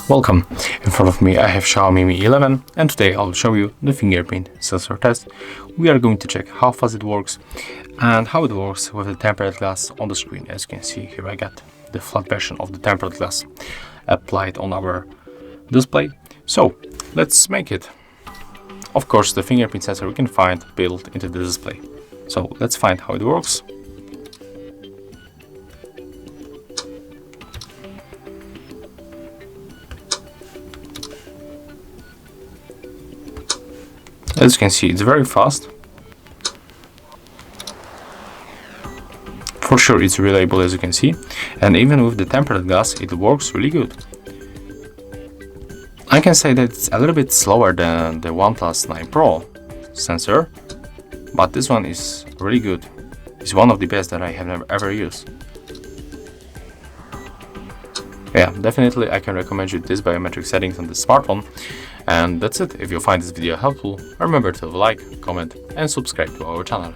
Welcome. In front of me I have XIAOMI Mi 11 and today I'll show you the fingerprint sensor test. We are going to check how fast it works and how it works with the tempered glass on the screen. As you can see here, I got the flat version of the tempered glass applied on our display. So let's make it. Of course, the fingerprint sensor we can find built into the display. So let's find how it works. As you can see, it's very fast. For sure, it's reliable, as you can see, and even with the tempered glass, it works really good. I can say that it's a little bit slower than the OnePlus 9 Pro sensor, but this one is really good. It's one of the best that I have ever used. Yeah, definitely I can recommend you this biometric settings on the smartphone. And that's it. If you find this video helpful, remember to like, comment and subscribe to our channel.